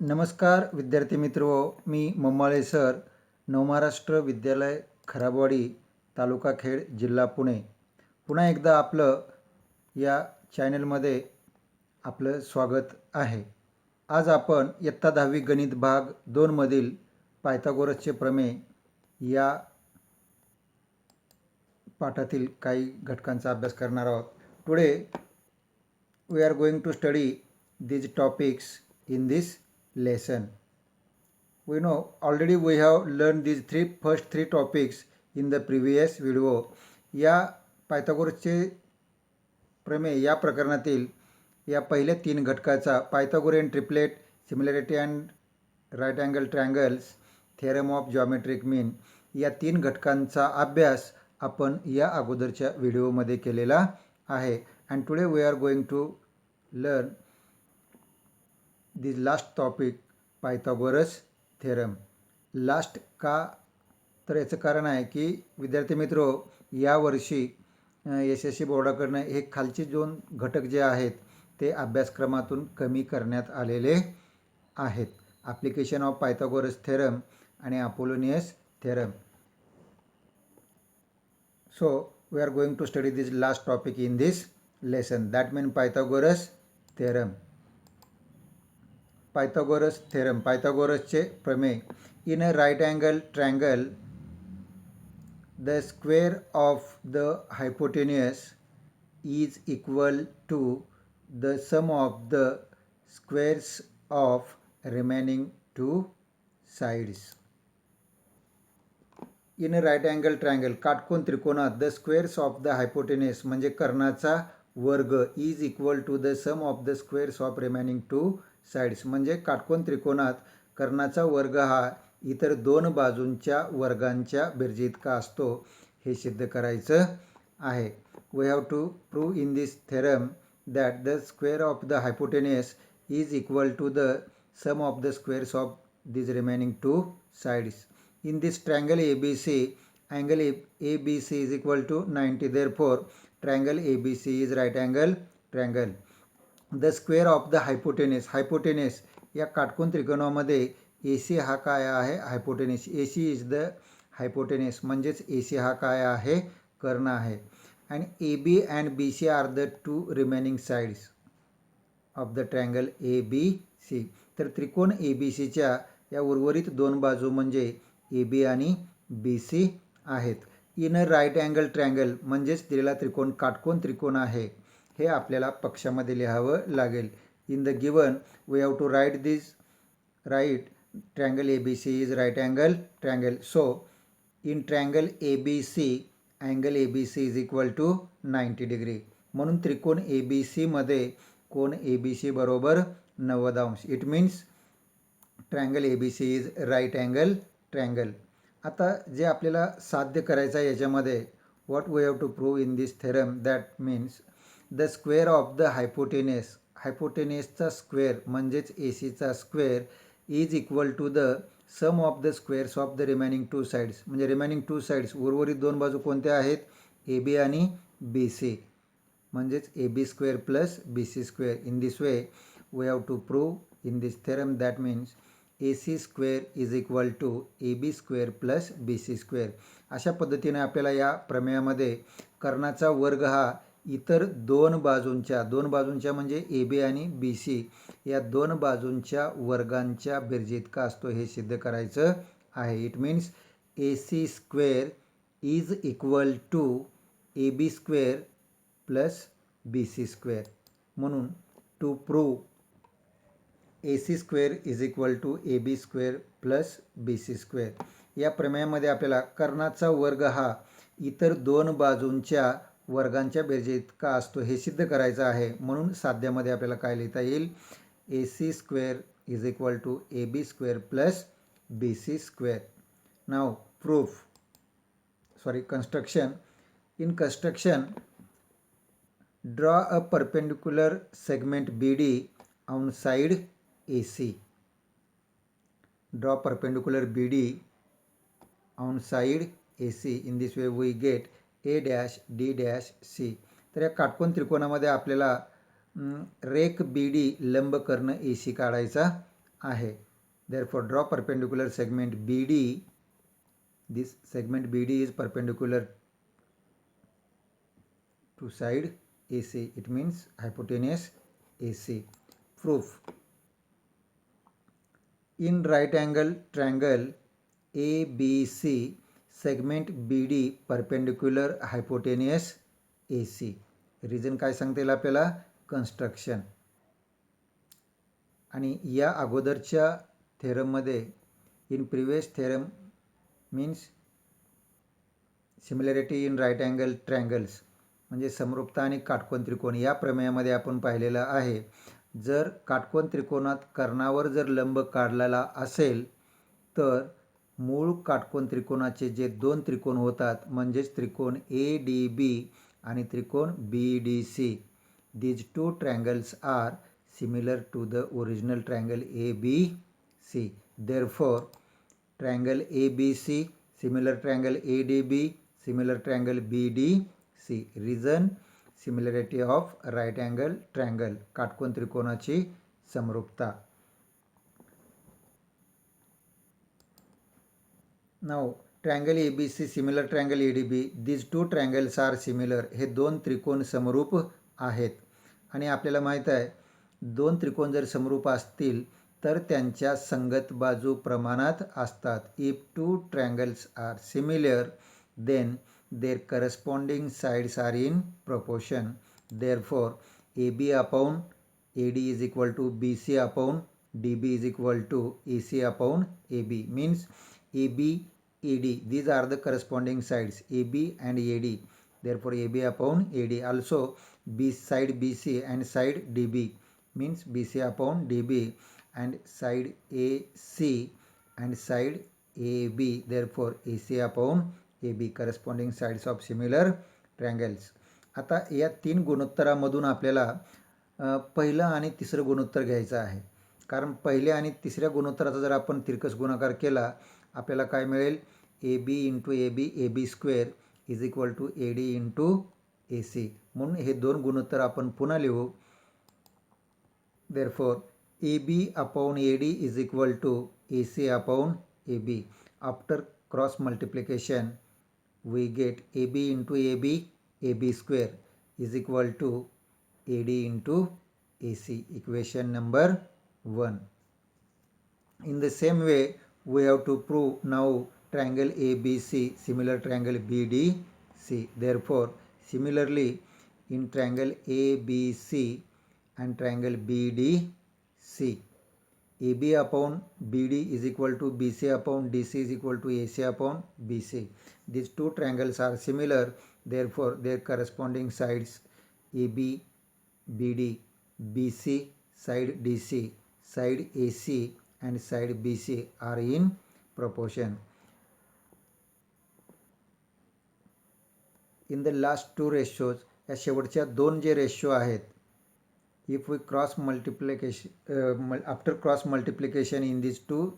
नमस्कार विद्यार्थी मित्रो, मी मम्माळे सर, नवमहाराष्ट्र विद्यालय खराबवाडी, तालुका खेड, जिल्हा पुणे. पुन्हा एकदा आपलं या चॅनलमध्ये आपलं स्वागत आहे. आज आपण इयत्ता 10वी गणित भाग 2 मधील पायथागोरसचे प्रमेय या पाठातील काही घटकांचा अभ्यास करणार आहोत. Today we are going to study these topics in this lesson. We know already we have learned these first three topics in the previous video. या पायथागोरसचे प्रमेय या प्रकरणातील या पहिल्या तीन घटकाचा Pythagorean triplet, similarity and right angle triangles, theorem of geometric mean या तीन घटकांचा अभ्यास आपण या अगोदरच्या व्हिडिओमध्ये केलेला आहे. And today we are going to learn this last topic, Pythagoras theorem. Last का, तर याचं कारण आहे की विद्यार्थी मित्रो, यावर्षी SSC बोर्डाकडनं हे खालचे दोन घटक जे आहेत ते अभ्यासक्रमातून कमी करण्यात आलेले आहेत. ॲप्लिकेशन ऑफ पायथागोरस थेरम आणि Apollonius theorem. So we are going to study this last topic in this lesson, that means Pythagoras theorem. Pythagoras theorem, पायथागोरसचे प्रमेय. In a right angle triangle, the square of the hypotenuse is equal to the sum of the squares of remaining two sides. In a right angle triangle, काटकोन त्रिकोणात, the squares of the hypotenuse म्हणजे कर्णाचा वर्ग is equal to the sum of the squares of remaining two sides म्हणजे काटकोन त्रिकोणात कर्णाचा वर्ग हा इतर दोन बाजूंच्या वर्गांच्या बेरजेइतका असतो हे सिद्ध करायचं आहे. We have to prove in this theorem that the square of the hypotenuse is equal to the sum of the squares of this remaining two sides. In this triangle ABC, angle ABC is equal to 90. Therefore, triangle ABC is right angle triangle. The square of the hypotenuse, hypotenuse या काटकोन त्रिकोणामध्ये AC हा काय आहे? Hypotenuse. AC is the hypotenuse म्हणजेच AC हा काय आहे? कर्ण आहे. And AB and BC are the two remaining sides of the triangle ABC. तर त्रिकोण ABCच्या या उर्वरित दोन बाजू म्हणजे AB आणि BC आहेत. In a right angle triangle म्हणजेच दिलेला त्रिकोण काटकोन त्रिकोण आहे हे आपल्याला पक्षामध्ये लिहावं लागेल. In the given we have to write this right triangle ABC is right angle triangle. So in triangle ABC angle ABC is equal to 90 degree. म्हणून त्रिकोण ABC मध्ये कोण ABC बरोबर 90 अंश. It means triangle ABC is right angle triangle. आता जे आपल्याला साध्य करायचं आहे याच्यामध्ये, what we have to prove in this theorem, that means the square of the hypotenuse, हायपोटेनसचा square म्हणजेच ACचा square is equal to the sum of the squares of the remaining two sides म्हणजे रिमेनिंग टू साइड्स उर्वरित दोन बाजू कोणत्या आहेत? AB आणि BC म्हणजेच AB square plus BC square. In this way we have to prove in this theorem that means AC square is equal to AB square plus BC square. अशा पद्धतीने आपल्याला या प्रमेयामध्ये कर्णाचा वर्ग हा इतर दोन बाजूंच्या म्हणजे AB आणि BC या दोन बाजूंच्या वर्गांच्या बेरजेइतका असतो हे सिद्ध करायचं आहे. It means AC square is equal to AB square plus BC square. म्हणून to prove AC square is equal to AB square plus BC square या प्रमेयामध्ये आपल्याला कर्णाचा वर्ग हा इतर दोन बाजूंच्या वर्गांच्या बेरजेइतका असतो हे सिद्ध करायचं आहे. म्हणून साध्यामध्ये आपल्याला काय लिहिता येईल? AC square is equal to AB square plus BC square. नाव proof construction. In construction, draw a perpendicular segment BD on side AC. Draw perpendicular BD on side AC. In this way we get A dash D dash C. तर या काटकोन त्रिकोणामध्ये आपल्याला रेख BD लंब कर्ण AC काढायचा आहे. Therefore draw perpendicular segment BD. This segment BD is perpendicular to side AC. It means hypotenuse AC. Proof. In right angle triangle ABC, segment BD perpendicular hypotenuse AC. Reason काय सांगता येईल आपल्याला? Construction. आणि या अगोदरच्या थेरममध्ये in previous theorem means similarity in right angle triangles म्हणजे समरूपता आणि काटकोन त्रिकोण या प्रमेयामध्ये आपण पाहिलेलं आहे. जर काटकोन त्रिकोणात कर्णावर जर लंब काढलेला असेल तर मूळ काटकोन त्रिकोणाचे जे दोन त्रिकोण होतात म्हणजेच त्रिकोण ADB आणि त्रिकोण BDC, these two triangles are similar to the original triangle ABC. Therefore triangle ABC, similar triangle ADB, similar triangle BDC. Reason similarity of right angle triangle, काटकोन त्रिकोणाची समरूपता. Now triangle ABC, similar triangle ADB, these two triangles are similar. हे दोन त्रिकोण समरूप आहेत. आणि आपल्याला माहित आहे दोन त्रिकोण जर समरूप असतील तर त्यांच्या संगत बाजू प्रमाणात असतात. If two triangles are similar then their corresponding sides are in proportion. Therefore AB upon AD is equal to BC upon DB is equal to AC upon AB. Means AB, AD, these are the corresponding sides AB and AD. Therefore AB upon AD. Also B side BC and side DB means BC upon DB and side AC and side AB. Therefore AC upon AB, corresponding sides of similar triangles. आता या तीन गुणोत्तरामधून आपल्याला पहिलं आणि तिसरं गुणोत्तर घ्यायचं आहे. कारण पहिल्या आणि तिसऱ्या गुणोत्तराचा जर आपण तिरकस गुणाकार केला आपल्याला काय मिळेल? AB into AB, AB square is equal to AD into AC. म्हणून हे दोन गुणोत्तर आपण पुन्हा लिहू. Therefore AB upon AD is equal to AC upon AB. After cross multiplication we get AB into AB, AB square is equal to AD into AC. Equation number 1. In the same way we have to prove now triangle ABC, similar triangle BDC. Therefore similarly in triangle ABC and triangle BDC, AB upon BD is equal to BC upon DC is equal to AC upon BC. These two triangles are similar, therefore their corresponding sides AB, BD, BC, side DC, side AC and side BC are in proportion. In the last two ratios, या शेवटच्या दोन जे ratio आहेत, if we cross multiplication after cross multiplication in these two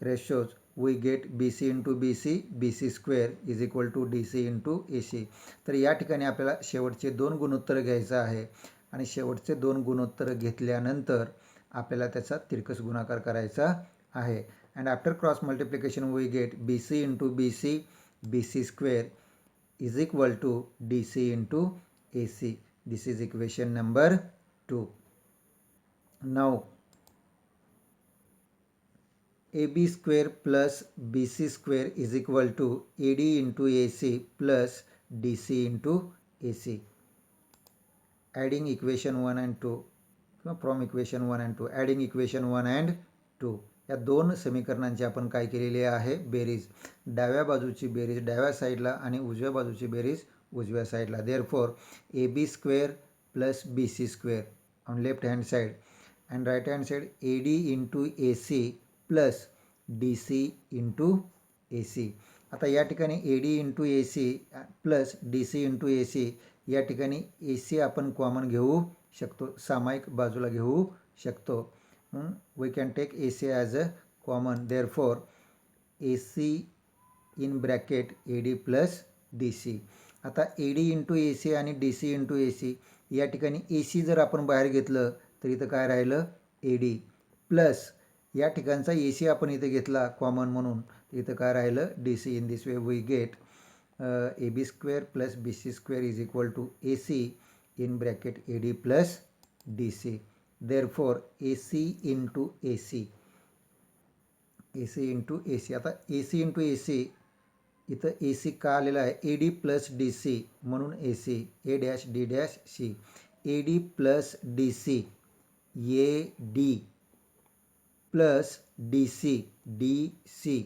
ratios we get BC into BC, BC square is equal to DC into AC. तर या ठिकाणी आपल्याला शेवटचे दोन गुणोत्तर घ्यायचं आहे आणि शेवटचे दोन गुणोत्तर घेतल्यानंतर आपल्याला त्याचा तिरकस गुणाकार करायचा आहे. and after cross multiplication we get BC into BC, BC square is equal to DC into AC. This is equation number 2. Now AB square plus BC square is equal to AD into AC plus DC into AC. Adding equation 1 and 2 from equation 1 and 2, adding equation 1 and 2, या दोन समीकरणांची आपण काय केलेली आहे? बेरीज. डाव्या बाजूची बेरीज डाव्या साईडला आणि उजव्या बाजूची बेरीज उजव्या साईडला. Therefore AB square plus BC square on left hand side and right hand side AD into AC plus DC into AC. आता या ठिकाणी AD into AC plus DC into AC, या ठिकाणी AC आपण कॉमन घेऊ शकतो, सामायिक बाजूला घेऊ शकतो. We can take AC as a common. Therefore AC in bracket AD plus DC. आता AD into AC आणि DC into AC, या ठिकाणी AC जर आपण बाहेर घेतलं तर इथं काय राहिलं? AD प्लस या ठिकाणचा ए सी आपण इथे घेतला कॉमन म्हणून, इथं काय राहिलं D C. In this way we get A B square plus B C square is equal to A C in bracket A D plus D C. Therefore A C into A C, A C into A C. आता A C into A C, इथं A C का आलेला आहे, A D plus D C म्हणून A C, A dash D dash C, A D plus D C, A D plus D C, D C.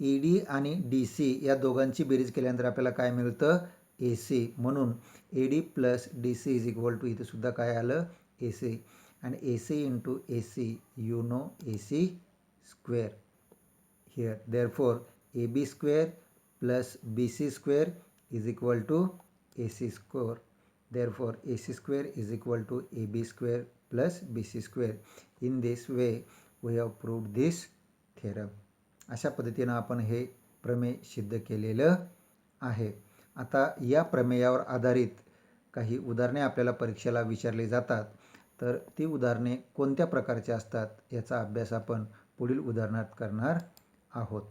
A D आणि D C या दोघांची बेरीज केल्यानंतर आपल्याला काय मिळतं, ए सी. म्हणून A D plus D C is equal to, इथं सुद्धा काय आलं, ए सी. आणि A C into A C, you know A C square here. Therefore AB square plus BC square is equal to AC square. Therefore AC square is equal to AB square plus BC square. In this way we have proved this theorem. अशा पद्धतीनं आपण हे प्रमेय सिद्ध केलेलं आहे. आता या प्रमेयावर आधारित काही उदाहरणे आपल्याला परीक्षेला विचारली जातात, तर ती उदाहरणे कोणत्या प्रकारची असतात याचा अभ्यास आपण पुढील उदाहरणात करणार आहोत.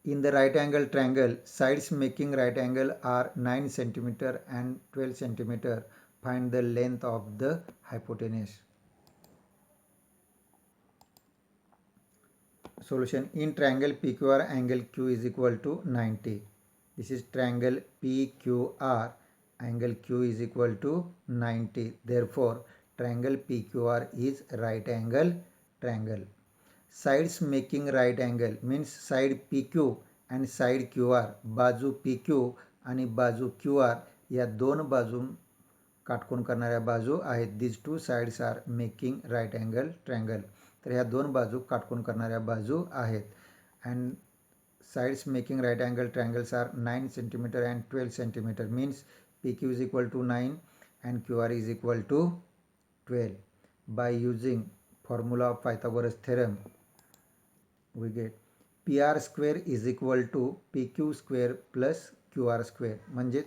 In the right angle triangle, sides making right angle are 9 cm and 12 cm. Find the length of the hypotenuse. Solution. In triangle PQR, angle Q is equal to 90. This is triangle PQR, angle Q is equal to 90. Therefore triangle PQR is right angle triangle. Sides making right angle means side PQ and side QR. बाजू PQ आणि बाजू QR या दोन बाजू काटकोन करणाऱ्या बाजू आहेत. These two sides are making right angle triangle. तर ह्या दोन बाजू काटकोन करणाऱ्या बाजू आहेत. And sides making right angle triangles are 9 cm and 12 cm means PQ is equal to 9 and QR is equal to 12. By using formula of Pythagoras theorem, we get PR square is equal to PQ square plus QR square. म्हणजे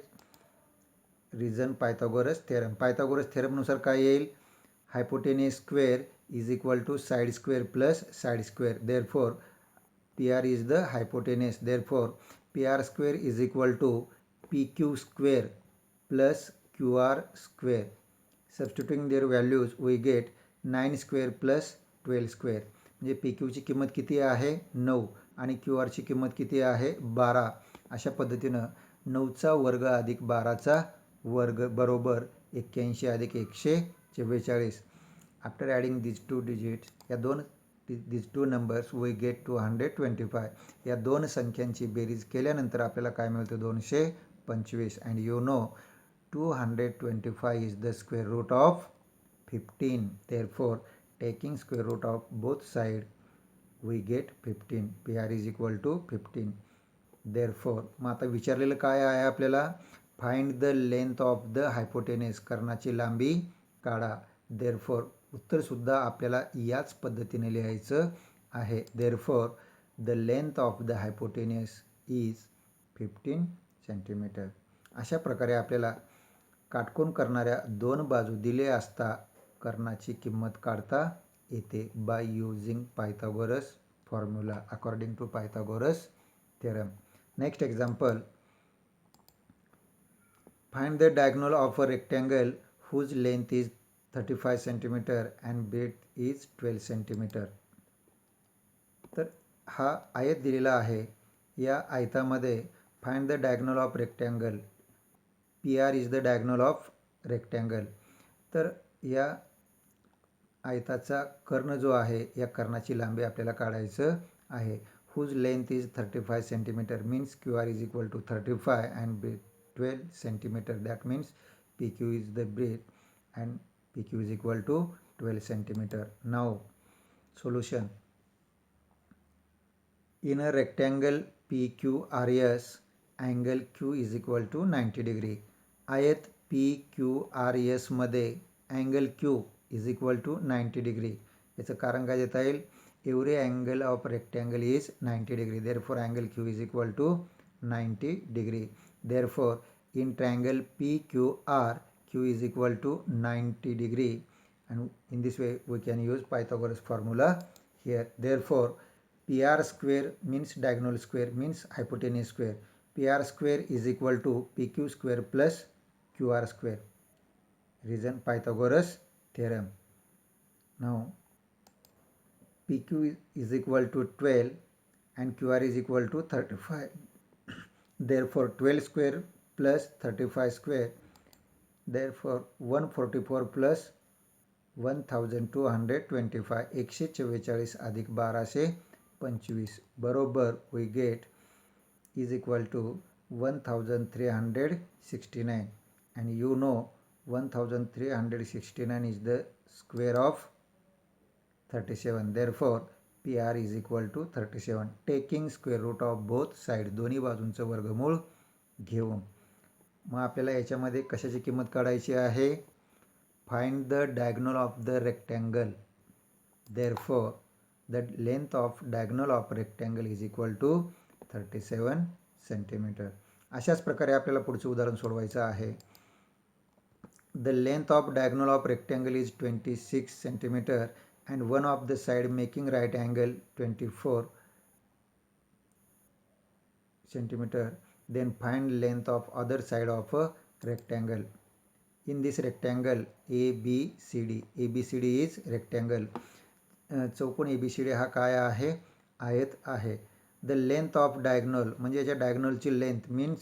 reason Pythagoras theorem. Pythagoras थेरमनुसार काय येईल, hypotenuse square is equal to side square plus side square. Therefore PR is the hypotenuse. Therefore PR square is equal to PQ square plus QR square. Substituting their values we get 9 square plus 12 square. म्हणजे PQची किंमत किती आहे 9 आणि QRची किंमत किती आहे 12. अशा पद्धतीनं 9चा वर्ग अधिक 12चा वर्ग बरोबर 81 अधिक 144. After adding these two digits, या these two numbers we get 225. या दोन संख्यांची बेरीज केल्यानंतर आपल्याला काय मिळतं 225. and you know 225 is the square root of 15. Therefore taking square root of both sides we get 15. PR is equal to 15. Therefore मग आता विचारलेलं काय आहे आपल्याला, find the length of the hypotenuse, कर्णाची लांबी काढा. देअरफॉर उत्तर सुद्धा आपल्याला याच पद्धतीने लिहायचं आहे. Therefore the length of the hypotenuse is 15 cm. अशा प्रकारे आपल्याला काटकोन करणाऱ्या दोन बाजू दिले असता कर्णाची किंमत काढता येते by using Pythagoras formula according to Pythagoras theorem. Next example, find the diagonal of a rectangle whose length is 35 cm and breadth is 12 cm. तर हा आयत दिलेला आहे. या आयतामध्ये find the diagonal of rectangle. PR is the diagonal of rectangle. तर या आयताचा कर्ण जो आहे या कर्णाची लांबी आपल्याला काढायचं आहे. Whose length is 35 cm means QR is equal to 35 and breadth 12 cm. That means PQ is the breadth and PQ is equal to 12 cm. Now solution. In a rectangle PQRS, angle Q is equal to 90 degree. आयत PQRS मध्ये angle Q is equal to 90 degree. याचं कारण काय देता येईल, every angle of rectangle is 90 degree. Therefore angle Q is equal to 90 degree. Therefore in triangle PQR, Q is equal to 90 degree and in this way we can use Pythagoras formula here. Therefore PR square means diagonal square means hypotenuse square. PR square is equal to PQ square plus QR square. Reason Pythagoras theorem. Now PQ is equal to 12 and QR is equal to 35. Therefore 12 square plus 35 square. Therefore 144 plus 1225 144 अधिक 1225 बरोबर we get is equal to 1369, and you know 1369 is the square of 37. Therefore PR is equal to 37. Taking square root of both sides, दोन्ही बाजूंचं वर्गमूळ घेऊन मग आपल्याला याच्यामध्ये कशाची किंमत काढायची आहे? Find the diagonal of the rectangle. Therefore the length of diagonal of rectangle is equal to 37 centimeter. अशाच प्रकारे आपल्याला पुढचे उदाहरण सोडवायचं आहे. The length of diagonal of rectangle is 26 centimeter and one of the side making right angle 24 centimeter. Then find length of other side of a rectangle. In this rectangle ABCD is rectangle. चौकोन ABCD हा काय आहे? आयत आहे. The length of diagonal म्हणजे याच्या diagonalची length means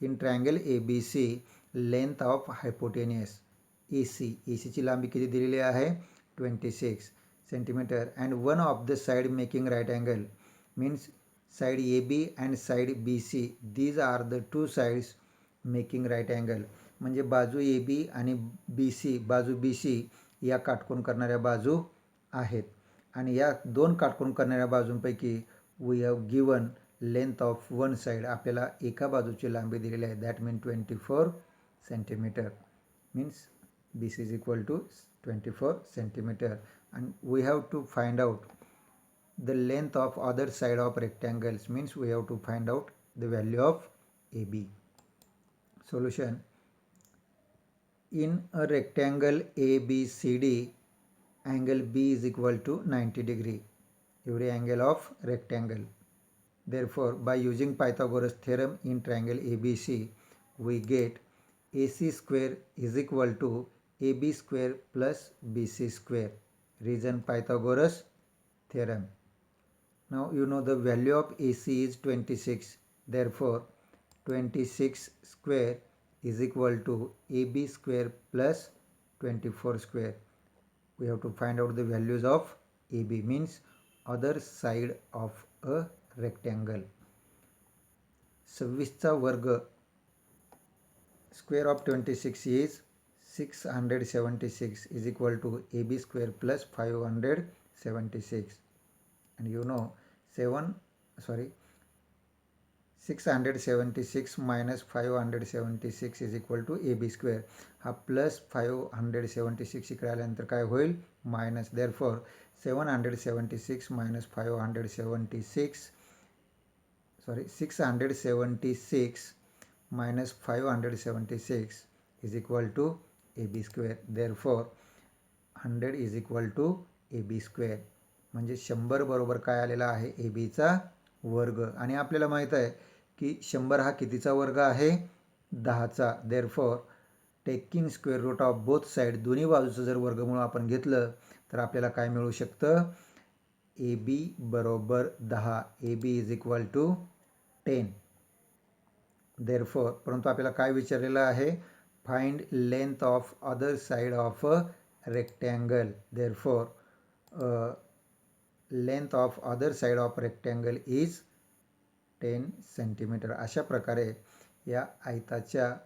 in triangle ABC length of hypotenuse AC ची लांबी किती दिलेली आहे? 26 centimeter and one of the side making right angle means side AB and side BC. These are the two sides making right angle. म्हणजे बाजू AB आणि BC बाजू BC या काटकोन करणाऱ्या बाजू आहेत आणि या दोन काटकोन करणाऱ्या बाजूंपैकी we have given length of one side. आपल्याला एका बाजूची लांबी दिलेली आहे. That means 24 centimeter means BC is equal to 24 centimeter and we have to find out the length of other side of rectangles means we have to find out the value of AB. Solution. In a rectangle ABCD angle B is equal to 90 degree. Every angle of rectangle. Therefore by using Pythagoras theorem in triangle ABC we get AC square is equal to AB square plus BC square. Reason Pythagoras theorem. Now you know the value of AC is 26. Therefore 26 square is equal to AB square plus 24 square. We have to find out the values of AB means other side of a rectangle. 26 चा वर्ग square of 26 is 676 is equal to AB square plus 576 and you know 676 minus 576 is equal to AB square. हा plus 576 इकडे आल्यानंतर काय होईल? Minus. Therefore 676 minus 576 minus 576 is equal to AB square. Therefore 100 is equal to AB square. म्हणजे 100 बरोबर काय आलेला आहे? AB चा वर्ग. आणि आपल्याला माहित आहे की 100 हा कितीचा वर्ग आहे? 10 चा. Therefore taking square root of both side दोन्ही बाजूचं जर वर्गमूळ आपण घेतलं तर आपल्याला काय मिळू शकतं? AB बरोबर 10. AB is equal to 10. Therefore परंतु आपल्याला काय विचारलेलं आहे? Find length of other side of a rectangle. Therefore length of other side of rectangle is 10 centimetre. अशा प्रकारे या आयताच्या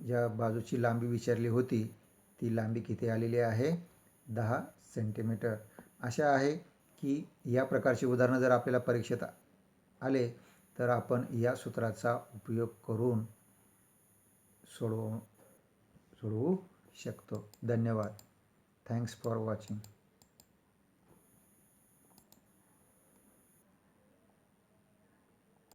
ज्या बाजूची लांबी विचारली होती ती लांबी किती आलेली आहे? 10 सेंटीमीटर. अशा आहे की या प्रकारची उदाहरणं जर आपल्याला परीक्षेत आले तर आपण या सूत्राचा उपयोग करून सोडवू शकतो. धन्यवाद. Thanks for watching.